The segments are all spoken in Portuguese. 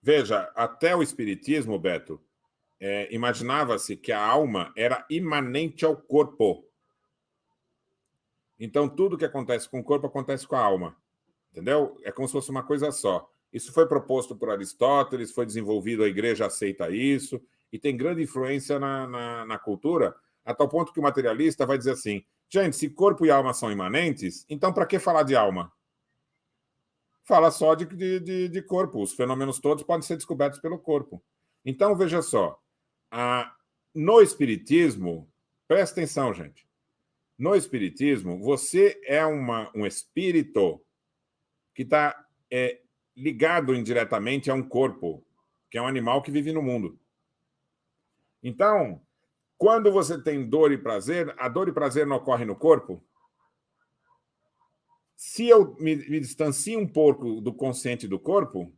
Veja, até o Espiritismo, Beto, imaginava-se que a alma era imanente ao corpo. Então, tudo que acontece com o corpo acontece com a alma. Entendeu? É como se fosse uma coisa só. Isso foi proposto por Aristóteles, foi desenvolvido, a igreja aceita isso, e tem grande influência na cultura, a tal ponto que o materialista vai dizer assim, gente, se corpo e alma são imanentes, então para que falar de alma? Fala só de corpo. Os fenômenos todos podem ser descobertos pelo corpo. Então, veja só, no Espiritismo, presta atenção, gente, no Espiritismo, você é um espírito que está ligado indiretamente a um corpo, que é um animal que vive no mundo. Então, quando você tem dor e prazer, a dor e prazer não ocorre no corpo? Se eu me distancio um pouco do consciente do corpo,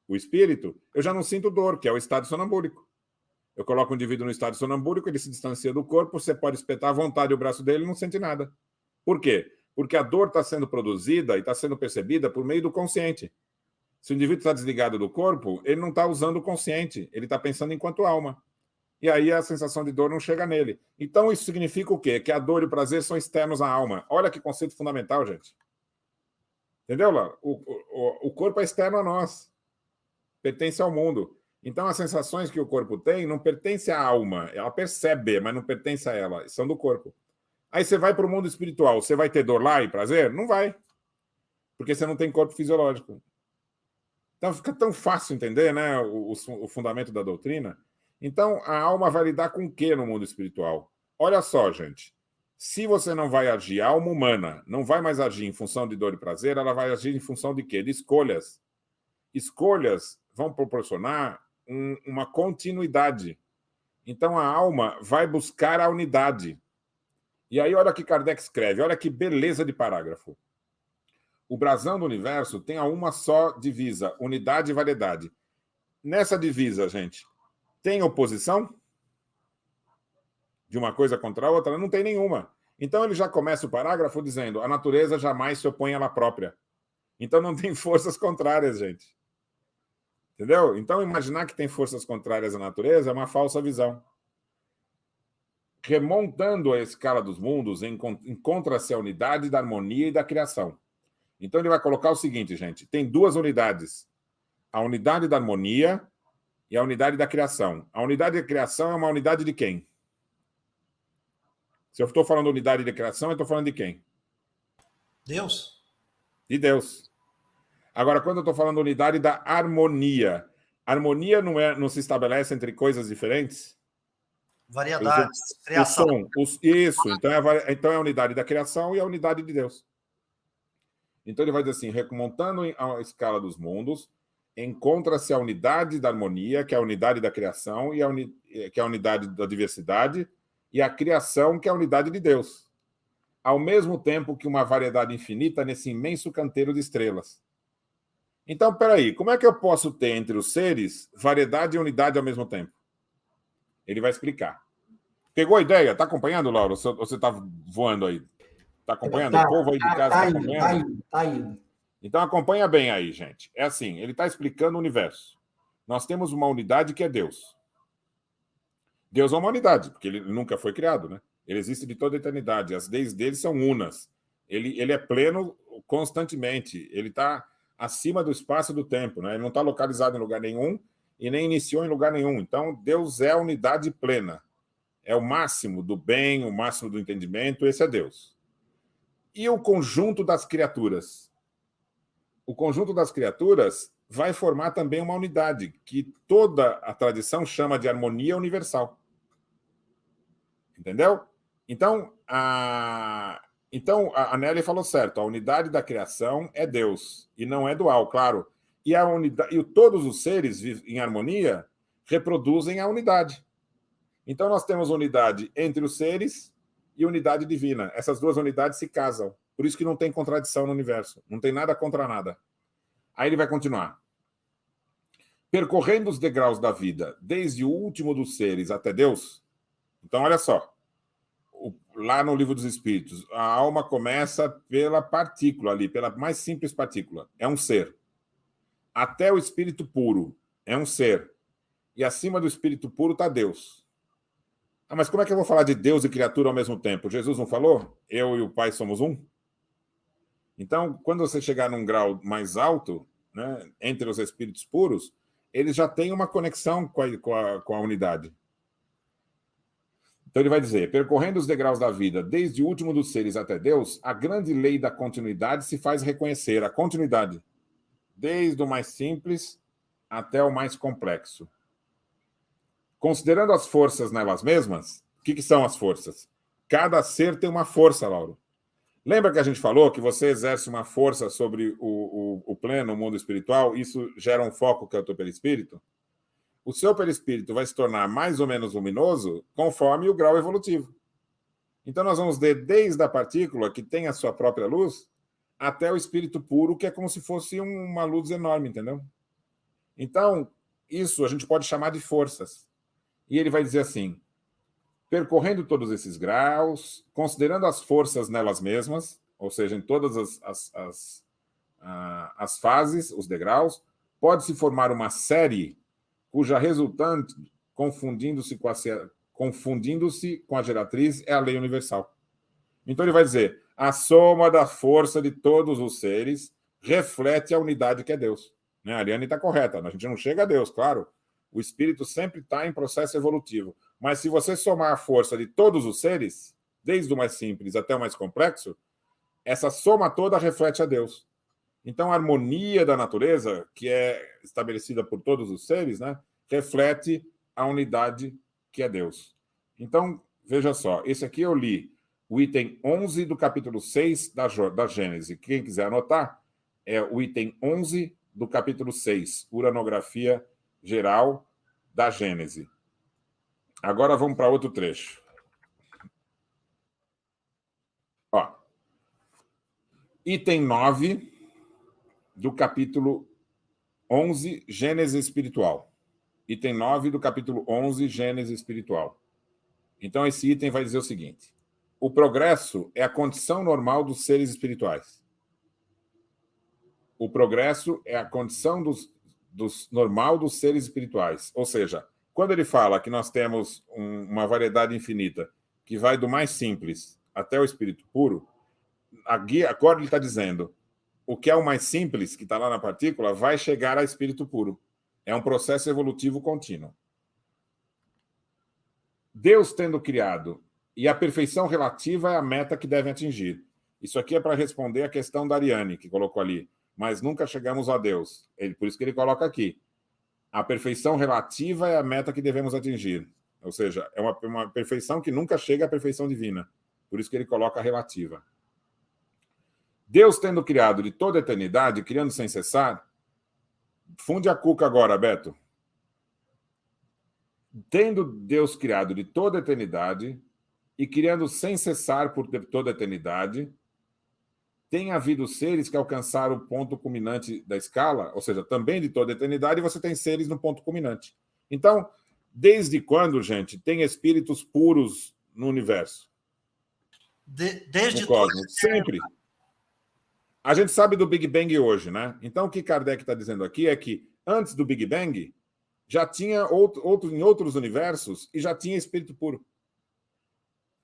o espírito, eu já não sinto dor, que é o estado sonambúlico. Eu coloco o indivíduo no estado sonambúlico, ele se distancia do corpo, você pode espetar à vontade o braço dele e não sente nada. Por quê? Porque a dor está sendo produzida e está sendo percebida por meio do consciente. Se o indivíduo está desligado do corpo, ele não está usando o consciente, ele está pensando enquanto alma. E aí a sensação de dor não chega nele. Então isso significa o quê? Que a dor e o prazer são externos à alma. Olha que conceito fundamental, gente. Entendeu, Laura? O corpo é externo a nós. Pertence ao mundo. Então as sensações que o corpo tem não pertencem à alma. Ela percebe, mas não pertence a ela. São do corpo. Aí você vai para o mundo espiritual. Você vai ter dor lá e prazer? Não vai. Porque você não tem corpo fisiológico. Então fica tão fácil entender, né, o fundamento da doutrina. Então a alma vai lidar com o que no mundo espiritual? Olha só, gente. Se você não vai agir, a alma humana não vai mais agir em função de dor e prazer, ela vai agir em função de quê? De escolhas. Escolhas vão proporcionar uma continuidade. Então a alma vai buscar a unidade. E aí olha o que Kardec escreve, olha que beleza de parágrafo. O brasão do universo tem uma só divisa, unidade e variedade. Nessa divisa, gente, tem oposição de uma coisa contra a outra? Não tem nenhuma. Então ele já começa o parágrafo dizendo: a natureza jamais se opõe a ela própria. Então não tem forças contrárias, gente. Entendeu? Então imaginar que tem forças contrárias à natureza é uma falsa visão. Remontando a escala dos mundos, encontra-se a unidade da harmonia e da criação. Então ele vai colocar o seguinte, gente, tem duas unidades. A unidade da harmonia e a unidade da criação. A unidade da criação é uma unidade de quem? Se eu estou falando unidade de criação, eu estou falando de quem? Deus. De Deus. Agora, quando eu estou falando unidade da harmonia, harmonia não se estabelece entre coisas diferentes? Variedade, criação. Isso, então é a unidade da criação e a unidade de Deus. Então ele vai dizer assim, remontando a escala dos mundos, encontra-se a unidade da harmonia, que é a unidade da criação, que é a unidade da diversidade, e a criação, que é a unidade de Deus. Ao mesmo tempo que uma variedade infinita nesse imenso canteiro de estrelas. Então, peraí, como é que eu posso ter entre os seres variedade e unidade ao mesmo tempo? Ele vai explicar. Pegou a ideia? Está acompanhando, Laura? Ou você está voando aí? Está acompanhando? O povo aí de casa está acompanhando? Está indo. Então acompanha bem aí, gente. É assim, ele está explicando o universo. Nós temos uma unidade que é Deus. Deus é uma unidade, porque ele nunca foi criado, né? Ele existe de toda a eternidade. As leis dele são unas. Ele é pleno constantemente. Ele está acima do espaço e do tempo, né? Ele não está localizado em lugar nenhum e nem iniciou em lugar nenhum. Então, Deus é a unidade plena. É o máximo do bem, o máximo do entendimento. Esse é Deus. E o conjunto das criaturas? O conjunto das criaturas vai formar também uma unidade, que toda a tradição chama de harmonia universal. Entendeu? Então, a Nelly falou certo, a unidade da criação é Deus, e não é dual, claro. E todos os seres em harmonia reproduzem a unidade. Então, nós temos unidade entre os seres e unidade divina. Essas duas unidades se casam. Por isso que não tem contradição no universo. Não tem nada contra nada. Aí ele vai continuar. Percorrendo os degraus da vida, desde o último dos seres até Deus. Então, olha só. Lá no Livro dos Espíritos, a alma começa pela partícula ali, pela mais simples partícula. É um ser. Até o espírito puro. é um ser. E acima do espírito puro está Deus. Ah, mas como é que eu vou falar de Deus e criatura ao mesmo tempo? Jesus não falou? Eu e o Pai somos um? Então, quando você chegar num grau mais alto, né, entre os espíritos puros, eles já têm uma conexão com a unidade. Então ele vai dizer, percorrendo os degraus da vida, desde o último dos seres até Deus, a grande lei da continuidade se faz reconhecer, a continuidade, desde o mais simples até o mais complexo. Considerando as forças nelas mesmas, o que são as forças? Cada ser tem uma força, Lauro. Lembra que a gente falou que você exerce uma força sobre o pleno, o mundo espiritual, isso gera um foco que é o teu perispírito? O seu perispírito vai se tornar mais ou menos luminoso conforme o grau evolutivo. Então, nós vamos ver desde a partícula, que tem a sua própria luz, até o espírito puro, que é como se fosse uma luz enorme, entendeu? Então, isso a gente pode chamar de forças. E ele vai dizer assim, percorrendo todos esses graus, considerando as forças nelas mesmas, ou seja, em todas as fases, os degraus, pode-se formar uma série cuja resultante, confundindo-se com a geratriz, é a lei universal. Então ele vai dizer, a soma da força de todos os seres reflete a unidade que é Deus. A Ariane está correta, a gente não chega a Deus, claro. O espírito sempre está em processo evolutivo. Mas se você somar a força de todos os seres, desde o mais simples até o mais complexo, essa soma toda reflete a Deus. Então, a harmonia da natureza, que é estabelecida por todos os seres, né, reflete a unidade que é Deus. Então, veja só, esse aqui eu li o item 11 do capítulo 6 da Gênese. Quem quiser anotar, é o item 11 do capítulo 6, Uranografia Geral da Gênese. Agora vamos para outro trecho. Ó, item 9 do capítulo 11, Gênese Espiritual. Item 9 do capítulo 11, Gênese Espiritual. Então, esse item vai dizer o seguinte: o progresso é a condição normal dos seres espirituais. O progresso é a condição normal dos seres espirituais. Ou seja, quando ele fala que nós temos uma variedade infinita que vai do mais simples até o espírito puro, agora ele está dizendo o que é o mais simples, que está lá na partícula, vai chegar a espírito puro. É um processo evolutivo contínuo. Deus tendo criado, e a perfeição relativa é a meta que devem atingir. Isso aqui é para responder a questão da Ariane, que colocou ali. Mas nunca chegamos a Deus. Por isso que ele coloca aqui. A perfeição relativa é a meta que devemos atingir. Ou seja, é uma perfeição que nunca chega à perfeição divina. Por isso que ele coloca a relativa. Deus tendo criado de toda a eternidade, criando sem cessar, funde a cuca agora, Beto. Tendo Deus criado de toda a eternidade e criando sem cessar por toda a eternidade, tem havido seres que alcançaram o ponto culminante da escala, ou seja, também de toda a eternidade, e você tem seres no ponto culminante. Então, desde quando, gente, tem espíritos puros no universo? Desde no cosmos? Sempre. A gente sabe do Big Bang hoje, né? Então, o que Kardec está dizendo aqui é que, antes do Big Bang, já tinha em outros universos e já tinha espírito puro.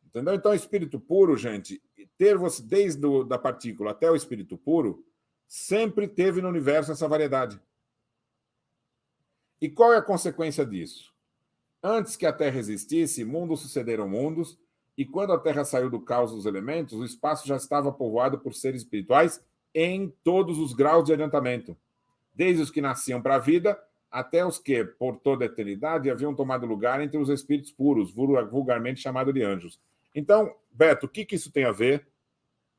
Entendeu? Então, espírito puro, gente, ter você desde da partícula até o espírito puro, sempre teve no universo essa variedade. E qual é a consequência disso? Antes que a Terra existisse, mundos sucederam mundos, e quando a Terra saiu do caos dos elementos, o espaço já estava povoado por seres espirituais em todos os graus de adiantamento, desde os que nasciam para a vida até os que, por toda a eternidade, haviam tomado lugar entre os espíritos puros, vulgarmente chamados de anjos. Então, Beto, o que isso tem a ver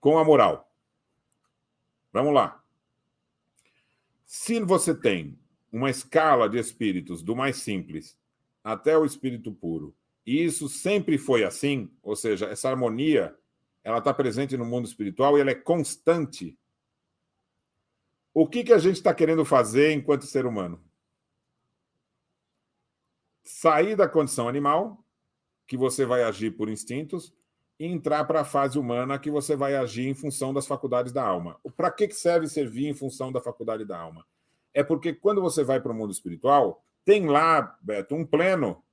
com a moral? Vamos lá. Se você tem uma escala de espíritos do mais simples até o espírito puro, e isso sempre foi assim, ou seja, essa harmonia, ela está presente no mundo espiritual e ela é constante. O que a gente está querendo fazer enquanto ser humano? Sair da condição animal, que você vai agir por instintos, e entrar para a fase humana, que você vai agir em função das faculdades da alma. Para que serve servir em função da faculdade da alma? é porque quando você vai para o mundo espiritual, tem lá, Beto, um pleno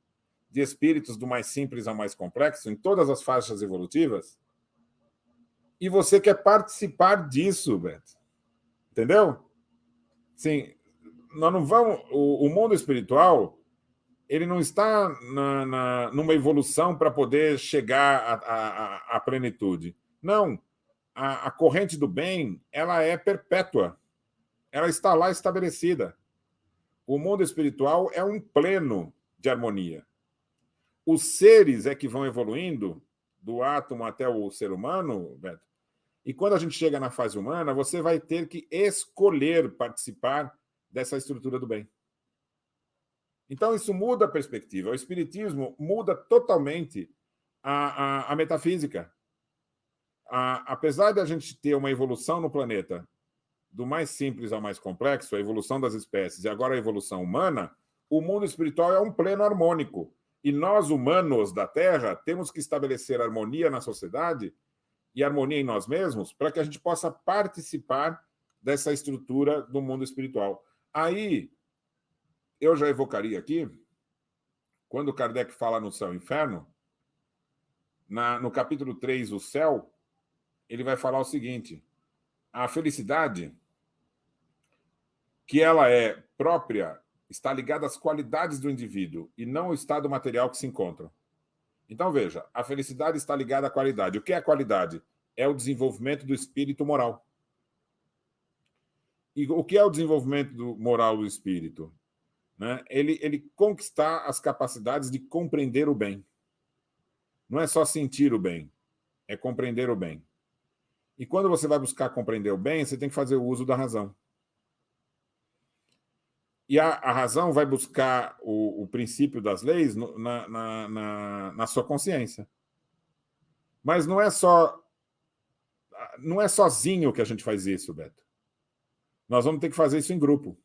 de espíritos do mais simples ao mais complexo, em todas as faixas evolutivas, e você quer participar disso, Beto. Entendeu? Sim, nós não vamos... O mundo espiritual, ele não está numa evolução para poder chegar à plenitude. Não. A corrente do bem, ela é perpétua. Ela está lá estabelecida. O mundo espiritual é um pleno de harmonia. Os seres é que vão evoluindo do átomo até o ser humano, Beto, e quando a gente chega na fase humana, você vai ter que escolher participar dessa estrutura do bem. Então, isso muda a perspectiva. O espiritismo muda totalmente a metafísica. Apesar de a gente ter uma evolução no planeta do mais simples ao mais complexo, a evolução das espécies e agora a evolução humana, o mundo espiritual é um pleno harmônico. E nós, humanos da Terra, temos que estabelecer harmonia na sociedade e harmonia em nós mesmos para que a gente possa participar dessa estrutura do mundo espiritual. Aí, eu já evocaria aqui, quando Kardec fala no céu e inferno, no capítulo 3, o céu, ele vai falar o seguinte: a felicidade, que ela é própria, está ligada às qualidades do indivíduo e não ao estado material que se encontra. Então, veja, a felicidade está ligada à qualidade. O que é a qualidade? É o desenvolvimento do espírito moral. E o que é o desenvolvimento moral do espírito? Né? Ele conquistar as capacidades de compreender o bem. Não é só sentir o bem, é compreender o bem. E quando você vai buscar compreender o bem, você tem que fazer o uso da razão. E a razão vai buscar o princípio das leis na sua consciência. Mas não é sozinho que a gente faz isso, Beto. Nós vamos ter que fazer isso em grupo.